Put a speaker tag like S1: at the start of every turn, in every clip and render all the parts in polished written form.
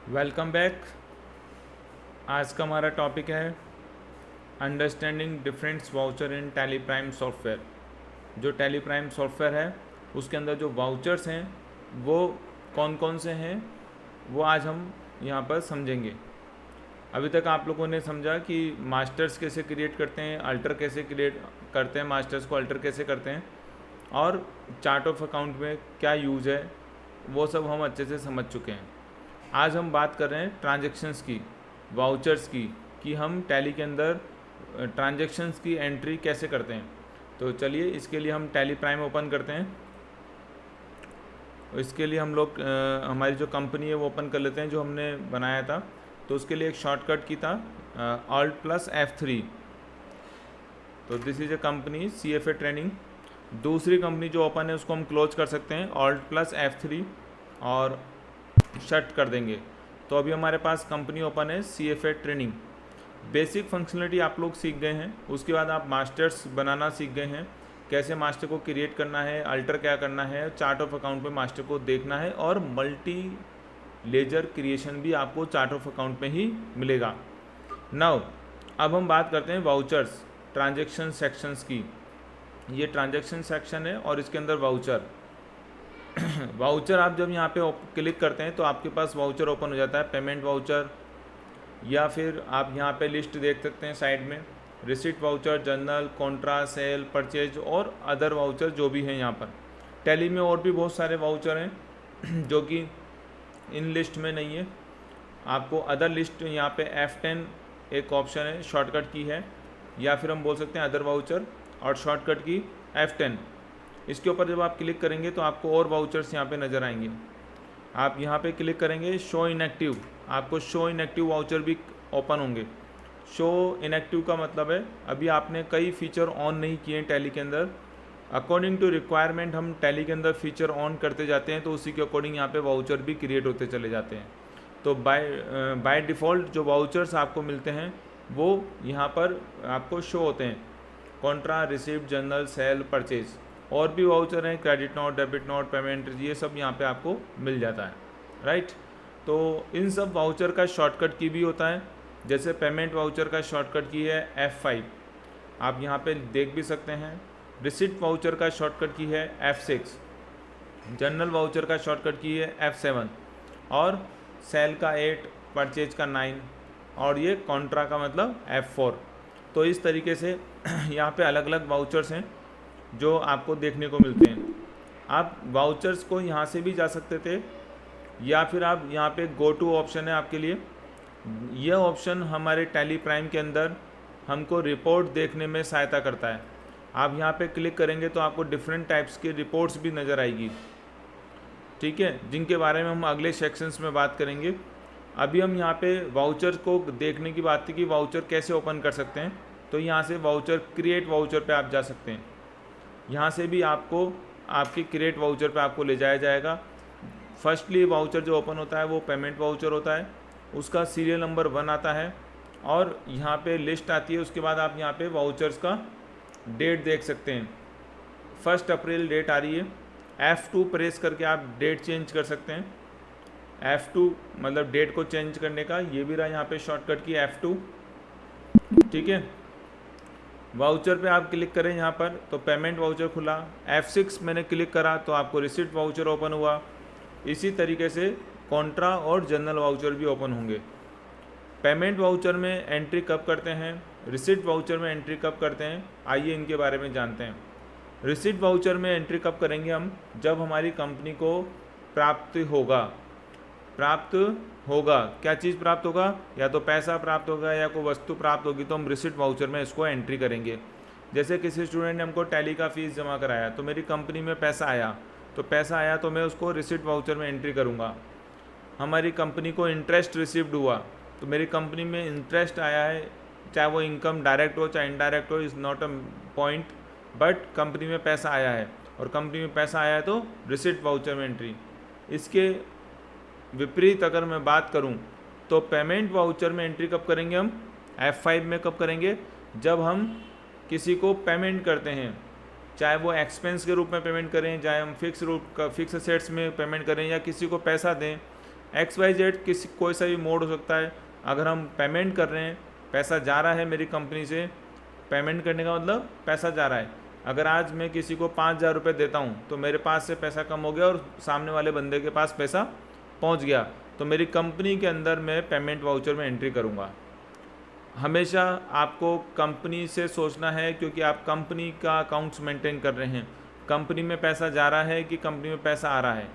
S1: Welcome back. आज का हमारा टॉपिक है अंडरस्टैंडिंग डिफरेंस वाउचर इन टैली प्राइम सॉफ्टवेयर। जो टैली प्राइम सॉफ्टवेयर है उसके अंदर जो वाउचर्स हैं वो कौन कौन से हैं वो आज हम यहाँ पर समझेंगे। अभी तक आप लोगों ने समझा कि मास्टर्स कैसे क्रिएट करते हैं, अल्टर कैसे क्रिएट करते हैं, मास्टर्स को अल्टर कैसे करते हैं और चार्ट ऑफ अकाउंट में क्या यूज़ है, वो सब हम अच्छे से समझ चुके हैं। आज हम बात कर रहे हैं ट्रांजैक्शंस की, वाउचर्स की, कि हम टैली के अंदर ट्रांजैक्शंस की एंट्री कैसे करते हैं। तो चलिए इसके लिए हम टैली प्राइम ओपन करते हैं। इसके लिए हम लोग हमारी जो कंपनी है वो ओपन कर लेते हैं जो हमने बनाया था। तो उसके लिए एक शॉर्टकट की था Alt+F3। तो this is a company CFA training. दूसरी कंपनी जो ओपन है उसको हम क्लोज कर सकते हैं Alt+F3 और शट कर देंगे। तो अभी हमारे पास कंपनी ओपन है CFA ट्रेनिंग। बेसिक फंक्शनलिटी आप लोग सीख गए हैं, उसके बाद आप मास्टर्स बनाना सीख गए हैं, कैसे मास्टर को क्रिएट करना है, अल्टर क्या करना है, चार्ट ऑफ अकाउंट में मास्टर को देखना है और मल्टी लेजर क्रिएशन भी आपको चार्ट ऑफ अकाउंट में ही मिलेगा। नाउ अब हम बात करते हैं वाउचर्स ट्रांजैक्शन सेक्शंस की। ये ट्रांजैक्शन सेक्शन है और इसके अंदर वाउचर वाउचर आप जब यहाँ पे क्लिक करते हैं तो आपके पास वाउचर ओपन हो जाता है, पेमेंट वाउचर, या फिर आप यहाँ पे लिस्ट देख सकते हैं साइड में, receipt voucher, journal, contra, sale, purchase और अदर वाउचर जो भी हैं यहाँ पर। टैली में और भी बहुत सारे वाउचर हैं जो कि इन लिस्ट में नहीं है। आपको अदर लिस्ट यहाँ पे F10 एक ऑप्शन है, शॉर्टकट की है, या फिर हम बोल सकते हैं अदर वाउचर और शॉर्टकट की F10। इसके ऊपर जब आप क्लिक करेंगे तो आपको और वाउचर्स यहाँ पे नज़र आएंगे। आप यहाँ पे क्लिक करेंगे शो इनएक्टिव, आपको शो इनएक्टिव वाउचर भी ओपन होंगे। शो इनएक्टिव का मतलब है अभी आपने कई फीचर ऑन नहीं किए टैली के अंदर। अकॉर्डिंग टू रिक्वायरमेंट हम टैली के अंदर फीचर ऑन करते जाते हैं तो उसी के अकॉर्डिंग यहाँ पे वाउचर भी क्रिएट होते चले जाते हैं। तो बाय डिफ़ॉल्ट जो वाउचर्स आपको मिलते हैं वो यहाँ पर आपको शो होते हैं, contra, receipt, journal, sale, purchase. और भी वाउचर हैं, credit note, debit note, payment, ये सब यहाँ पे आपको मिल जाता है, राइट। तो इन सब वाउचर का शॉर्टकट की भी होता है। जैसे पेमेंट वाउचर का शॉर्टकट की है F5, आप यहाँ पे देख भी सकते हैं। रिसिट वाउचर का शॉर्टकट की है F6, जनरल वाउचर का शॉर्टकट की है F7 और सेल का 8, परचेज का 9 और ये कॉन्ट्रा का मतलब F4। तो इस तरीके से यहाँ पे अलग अलग वाउचर्स हैं जो आपको देखने को मिलते हैं। आप वाउचर्स को यहाँ से भी जा सकते थे या फिर आप यहाँ पे गो टू ऑप्शन है आपके लिए। यह ऑप्शन हमारे टैली प्राइम के अंदर हमको रिपोर्ट देखने में सहायता करता है। आप यहाँ पे क्लिक करेंगे तो आपको डिफरेंट टाइप्स की रिपोर्ट्स भी नज़र आएगी, ठीक है, जिनके बारे में हम अगले सेक्शंस में बात करेंगे। अभी हम यहाँ पे वाउचर को देखने की बात थी कि वाउचर कैसे ओपन कर सकते हैं। तो यहाँ से वाउचर क्रिएट वाउचर पे आप जा सकते हैं। यहाँ से भी आपको आपके क्रिएट वाउचर पे आपको ले जाया जाएगा। फर्स्टली वाउचर जो ओपन होता है वो पेमेंट वाउचर होता है, उसका सीरियल नंबर 1 आता है और यहाँ पे लिस्ट आती है। उसके बाद आप यहाँ पे वाउचर्स का डेट देख सकते हैं। 1 अप्रैल डेट आ रही है। F2 प्रेस करके आप डेट चेंज कर सकते हैं। F2 मतलब डेट को चेंज करने का, ये भी रहा यहाँ पे शॉर्टकट की F2, ठीक है। वाउचर पे आप क्लिक करें यहाँ पर तो पेमेंट वाउचर खुला। F6 मैंने क्लिक करा तो आपको रिसिट वाउचर ओपन हुआ। इसी तरीके से कॉन्ट्रा और जनरल वाउचर भी ओपन होंगे। पेमेंट वाउचर में एंट्री कब करते हैं, रिसिट वाउचर में एंट्री कब करते हैं, आइए इनके बारे में जानते हैं। रिसिट वाउचर में एंट्री कब करेंगे हम, जब हमारी कंपनी को प्राप्त होगा। क्या चीज़ प्राप्त होगा, या तो पैसा प्राप्त होगा या कोई वस्तु प्राप्त होगी, तो हम रिसिट वाउचर में इसको एंट्री करेंगे। जैसे किसी स्टूडेंट ने हमको टैली का फीस जमा कराया तो मेरी कंपनी में पैसा आया, तो मैं उसको रिसिट वाउचर में एंट्री करूँगा। हमारी कंपनी को इंटरेस्ट रिसीव्ड हुआ तो मेरी कंपनी में इंटरेस्ट आया है, चाहे वो इनकम डायरेक्ट हो चाहे इनडायरेक्ट हो, is not a point, but company में पैसा आया है और कंपनी में पैसा आया है तो रिसिट वाउचर में एंट्री। इसके विपरीत अगर मैं बात करूं तो पेमेंट वाउचर में एंट्री कब करेंगे हम, F5 में कब करेंगे, जब हम किसी को पेमेंट करते हैं, चाहे वो एक्सपेंस के रूप में पेमेंट करें, चाहे हम फिक्स असेट्स में पेमेंट करें या किसी को पैसा दें, XYZ किसी कोई सा भी मोड हो सकता है। अगर हम पेमेंट कर रहे हैं, पैसा जा रहा है मेरी कंपनी से, पेमेंट करने का मतलब पैसा जा रहा है। अगर आज मैं किसी को 5,000 रुपये देता हूँ तो मेरे पास से पैसा कम हो गया और सामने वाले बंदे के पास पैसा पहुँच गया, तो मेरी कंपनी के अंदर मैं पेमेंट वाउचर में एंट्री करूँगा। हमेशा आपको कंपनी से सोचना है, क्योंकि आप कंपनी का अकाउंट्स मेंटेन कर रहे हैं। कंपनी में पैसा जा रहा है कि कंपनी में पैसा आ रहा है।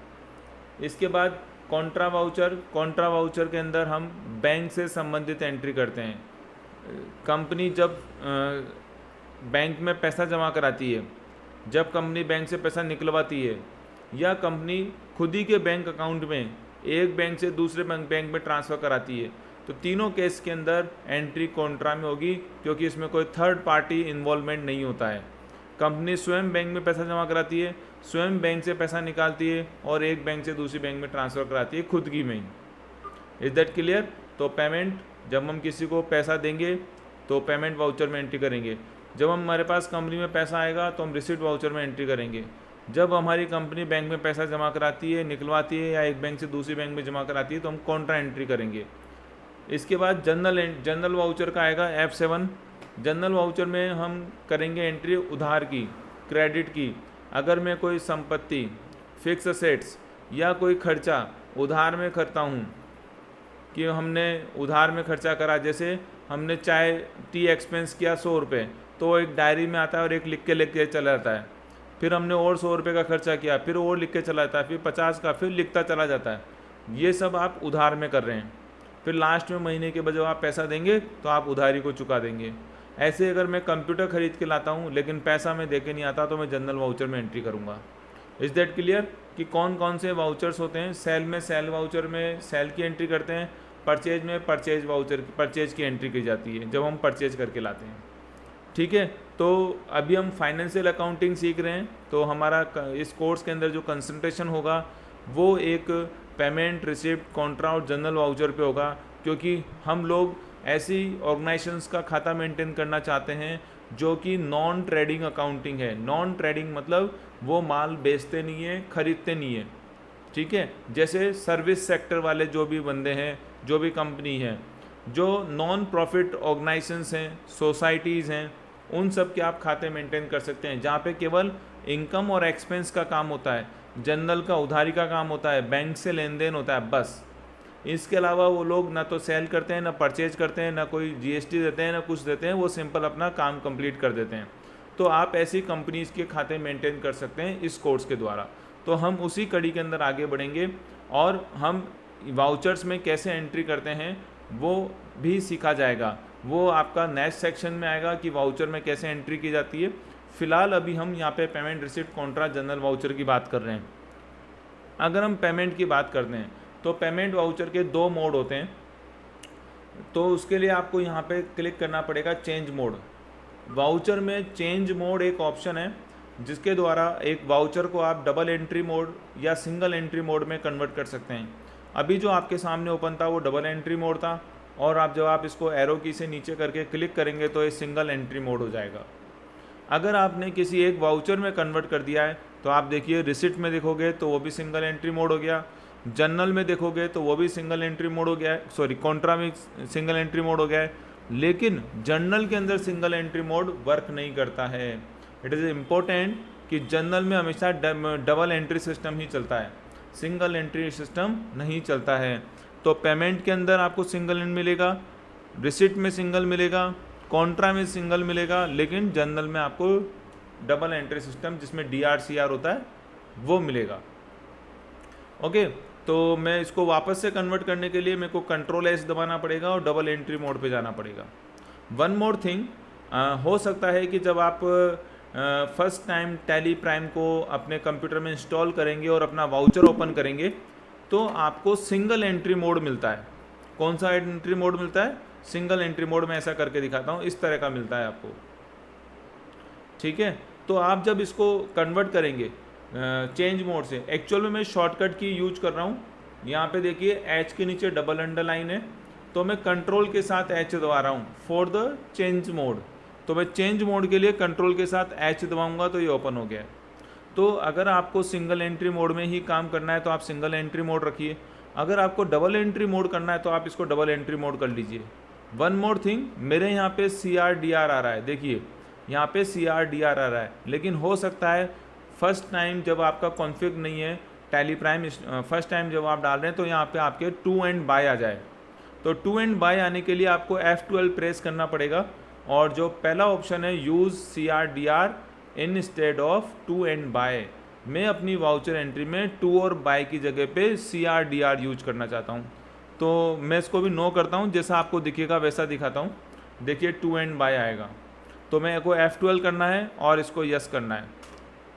S1: इसके बाद कॉन्ट्रा वाउचर। कॉन्ट्रा वाउचर के अंदर हम बैंक से संबंधित एंट्री करते हैं। कंपनी जब बैंक में पैसा जमा कराती है, जब कंपनी बैंक से पैसा निकलवाती है, या कंपनी खुद ही के बैंक अकाउंट में एक बैंक से दूसरे बैंक में ट्रांसफ़र कराती है, तो तीनों केस के अंदर एंट्री कॉन्ट्रा में होगी, क्योंकि इसमें कोई थर्ड पार्टी इन्वॉल्वमेंट नहीं होता है। कंपनी स्वयं बैंक में पैसा जमा कराती है, स्वयं बैंक से पैसा निकालती है और एक बैंक से दूसरी बैंक में ट्रांसफ़र कराती है खुद की में ही। Is that clear? तो पेमेंट, जब हम किसी को पैसा देंगे तो पेमेंट वाउचर में एंट्री करेंगे। जब हमारे पास कंपनी में पैसा आएगा तो हम रिसीट वाउचर में एंट्री करेंगे। जब हमारी कंपनी बैंक में पैसा जमा कराती है, निकलवाती है, या एक बैंक से दूसरी बैंक में जमा कराती है, तो हम कॉन्ट्रा एंट्री करेंगे। इसके बाद जनरल वाउचर का आएगा F7। जनरल वाउचर में हम करेंगे एंट्री उधार की, क्रेडिट की। अगर मैं कोई संपत्ति, फिक्स असेट्स या कोई खर्चा उधार में करता हूँ, कि हमने उधार में खर्चा करा, जैसे हमने चाय टी एक्सपेंस किया 100 रुपये, तो एक डायरी में आता है और एक लिख के चला जाता है। फिर हमने और 100 रुपये का खर्चा किया, फिर और लिख के चला जाता है, फिर 50 का, फिर लिखता चला जाता है। ये सब आप उधार में कर रहे हैं। फिर लास्ट में महीने के बाद जब आप पैसा देंगे तो आप उधारी को चुका देंगे। ऐसे अगर मैं कंप्यूटर खरीद के लाता हूँ लेकिन पैसा मैं दे के नहीं आता, तो मैं जनरल वाउचर में एंट्री करूँगा। इज दैट क्लियर कि कौन कौन से वाउचर्स होते हैं? सेल में सेल वाउचर में सेल की एंट्री करते हैं, परचेज में परचेज वाउचर परचेज की एंट्री की जाती है जब हम परचेज करके लाते हैं। ठीक है, तो अभी हम फाइनेंशियल अकाउंटिंग सीख रहे हैं, तो हमारा इस कोर्स के अंदर जो कंसंट्रेशन होगा वो एक पेमेंट, रिसिप्ट, कॉन्ट्रा और जनरल वाउचर पे होगा, क्योंकि हम लोग ऐसी ऑर्गेनाइजेशंस का खाता मेंटेन करना चाहते हैं जो कि नॉन ट्रेडिंग अकाउंटिंग है। नॉन ट्रेडिंग मतलब वो माल बेचते नहीं है, खरीदते नहीं है। ठीक है, जैसे सर्विस सेक्टर वाले जो भी बंदे हैं, जो भी कंपनी है, जो नॉन प्रॉफिट ऑर्गेनाइजेशंस हैं, सोसाइटीज़ हैं, उन सब के आप खाते मेंटेन कर सकते हैं, जहाँ पे केवल इनकम और एक्सपेंस का काम होता है, जनरल का उधारी का काम होता है, बैंक से लेन देन होता है, बस। इसके अलावा वो लोग ना तो सेल करते हैं, ना परचेज करते हैं, ना कोई GST देते हैं, ना कुछ देते हैं, वो सिंपल अपना काम कंप्लीट कर देते हैं। तो आप ऐसी कंपनीज़ के खाते मेंटेन कर सकते हैं इस कोर्स के द्वारा। तो हम उसी कड़ी के अंदर आगे बढ़ेंगे और हम वाउचर्स में कैसे एंट्री करते हैं वो भी सीखा जाएगा। वो आपका नेक्स्ट सेक्शन में आएगा कि वाउचर में कैसे एंट्री की जाती है। फ़िलहाल अभी हम यहाँ पे payment, receipt, Contra, general voucher की बात कर रहे हैं। अगर हम पेमेंट की बात करते हैं तो पेमेंट वाउचर के 2 मोड होते हैं। तो उसके लिए आपको यहाँ पे क्लिक करना पड़ेगा चेंज मोड। वाउचर में चेंज मोड एक ऑप्शन है जिसके द्वारा एक वाउचर को आप डबल एंट्री मोड या सिंगल एंट्री मोड में कन्वर्ट कर सकते हैं। अभी जो आपके सामने ओपन था वो डबल एंट्री मोड था, और जब आप इसको एरो की से नीचे करके क्लिक करेंगे तो ये सिंगल एंट्री मोड हो जाएगा। अगर आपने किसी एक वाउचर में कन्वर्ट कर दिया है तो आप देखिए रिसिप्ट में देखोगे तो वो भी सिंगल एंट्री मोड हो गया, जनरल में देखोगे तो वो भी सिंगल एंट्री मोड हो गया है, सॉरी कॉन्ट्रा में सिंगल एंट्री मोड हो गया है। लेकिन जनरल के अंदर सिंगल एंट्री मोड वर्क नहीं करता है। इट इज़ इम्पोर्टेंट कि जनरल में हमेशा डबल एंट्री सिस्टम ही चलता है, सिंगल एंट्री सिस्टम नहीं चलता है। तो पेमेंट के अंदर आपको सिंगल एंड मिलेगा, रिसिप्ट में सिंगल मिलेगा, कॉन्ट्रा में सिंगल मिलेगा, लेकिन जनरल में आपको डबल एंट्री सिस्टम जिसमें DRCR होता है वो मिलेगा। ओके, तो मैं इसको वापस से कन्वर्ट करने के लिए मेरे को Ctrl+S दबाना पड़ेगा और डबल एंट्री मोड पे जाना पड़ेगा। वन मोर थिंग, हो सकता है कि जब आप फर्स्ट टाइम टैली प्राइम को अपने कंप्यूटर में इंस्टॉल करेंगे और अपना वाउचर ओपन करेंगे तो आपको सिंगल एंट्री मोड मिलता है। कौन सा एंट्री मोड मिलता है? सिंगल एंट्री मोड में ऐसा करके दिखाता हूँ, इस तरह का मिलता है आपको। ठीक है, तो आप जब इसको कन्वर्ट करेंगे चेंज मोड से, एक्चुअल में मैं शॉर्टकट की यूज कर रहा हूँ। यहाँ पे देखिए H के नीचे डबल अंडरलाइन है, तो मैं कंट्रोल के साथ H दबा रहा हूँ फॉर द चेंज मोड। तो मैं चेंज मोड के लिए कंट्रोल के साथ H दबाऊंगा तो ये ओपन हो गया है। तो अगर आपको सिंगल एंट्री मोड में ही काम करना है तो आप सिंगल एंट्री मोड रखिए, अगर आपको डबल एंट्री मोड करना है तो आप इसको डबल एंट्री मोड कर लीजिए। वन मोर थिंग, मेरे यहाँ पे CRDR आ रहा है, देखिए यहाँ पे CRDR आ रहा है, लेकिन हो सकता है फर्स्ट टाइम जब आपका कॉन्फ़िग नहीं है टैली प्राइम, फर्स्ट टाइम जब आप डाल रहे हैं तो यहाँ पे आपके टू एंड बाय आ जाए। तो टू एंड बाय आने के लिए आपको F12 प्रेस करना पड़ेगा, और जो पहला ऑप्शन है use CRDR instead of to and by, मैं अपनी वाउचर एंट्री में टू और बाय की जगह पे CRDR यूज करना चाहता हूँ। तो मैं इसको भी नो करता हूँ, जैसा आपको दिखेगा वैसा दिखाता हूँ। देखिए टू एंड बाय आएगा, तो मेरे को F12 करना है और इसको यस करना है,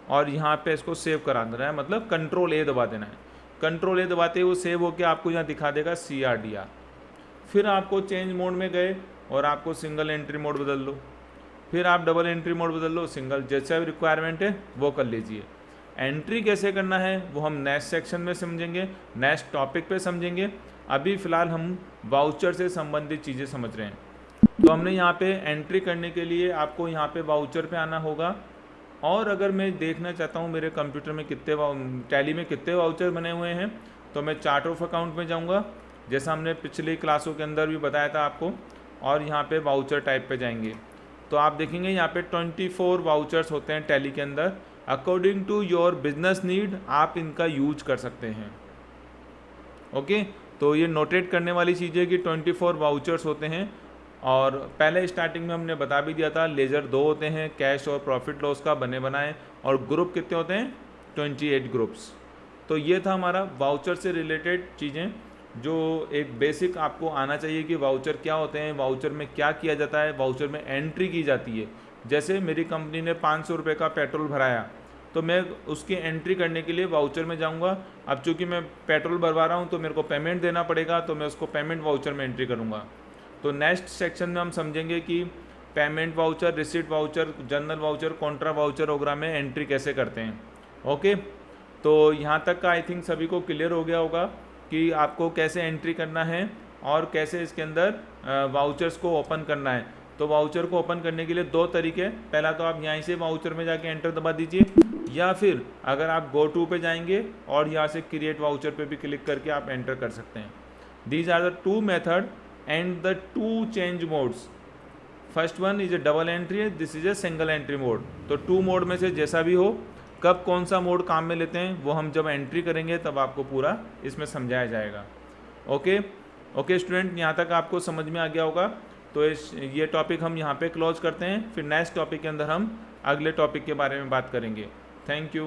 S1: और यहाँ पे इसको सेव करा देना है, मतलब कंट्रोल A दबा देना है। कंट्रोल A दबाते ही वो सेव होकर आपको यहाँ दिखा देगा CRDR। फिर आपको चेंज मोड में गए और आपको सिंगल एंट्री मोड बदल लो, फिर आप डबल एंट्री मोड बदल लो, सिंगल, जैसा भी रिक्वायरमेंट है वो कर लीजिए। एंट्री कैसे करना है वो हम नेक्स्ट सेक्शन में समझेंगे, नेक्स्ट टॉपिक पे समझेंगे। अभी फ़िलहाल हम वाउचर से संबंधित चीज़ें समझ रहे हैं। तो हमने यहाँ पे एंट्री करने के लिए आपको यहाँ पे वाउचर पे आना होगा, और अगर मैं देखना चाहता हूँ मेरे कंप्यूटर में कितने टैली में कितने वाउचर बने हुए हैं, तो मैं चार्ट ऑफ अकाउंट में जाऊँगा, जैसा हमने पिछली क्लासों के अंदर भी बताया था आपको, और यहाँ पे वाउचर टाइप पे जाएंगे तो आप देखेंगे यहाँ पे 24 वाउचर्स होते हैं टैली के अंदर। According to your business need आप इनका यूज कर सकते हैं। ओके, तो ये नोटेट करने वाली चीज़ है कि 24 वाउचर्स होते हैं, और पहले स्टार्टिंग में हमने बता भी दिया था लेजर 2 होते हैं, कैश और प्रॉफिट लॉस का बने बनाए, और ग्रुप कितने होते हैं 28 ग्रुप्स। तो ये था हमारा वाउचर से रिलेटेड चीज़ें, जो एक बेसिक आपको आना चाहिए कि वाउचर क्या होते हैं, वाउचर में क्या किया जाता है, वाउचर में एंट्री की जाती है। जैसे मेरी कंपनी ने 500 रुपये का पेट्रोल भराया, तो मैं उसकी एंट्री करने के लिए वाउचर में जाऊंगा। अब चूँकि मैं पेट्रोल भरवा रहा हूं तो मेरे को पेमेंट देना पड़ेगा, तो मैं उसको पेमेंट वाउचर में एंट्री करूंगा। तो नेक्स्ट सेक्शन में हम समझेंगे कि payment voucher, receipt voucher, general voucher, Contra voucher वगैरह में एंट्री कैसे करते हैं। ओके, तो यहाँ तक का आई थिंक सभी को क्लियर हो गया होगा कि आपको कैसे एंट्री करना है और कैसे इसके अंदर वाउचर्स को ओपन करना है। तो वाउचर को ओपन करने के लिए 2 तरीके, पहला तो आप यहाँ से वाउचर में जाके एंटर दबा दीजिए, या फिर अगर आप गो टू पे जाएंगे और यहाँ से क्रिएट वाउचर पे भी क्लिक करके आप एंटर कर सकते हैं। These are the 2 method and the 2 change modes. First one is a double entry, this is a single entry mode. तो 2 मोड में से जैसा भी हो, कब कौन सा मोड काम में लेते हैं वो हम जब एंट्री करेंगे तब आपको पूरा इसमें समझाया जाएगा। ओके स्टूडेंट, यहाँ तक आपको समझ में आ गया होगा। तो ये टॉपिक हम यहाँ पे क्लोज करते हैं, फिर नेक्स्ट टॉपिक के अंदर हम अगले टॉपिक के बारे में बात करेंगे। Thank you.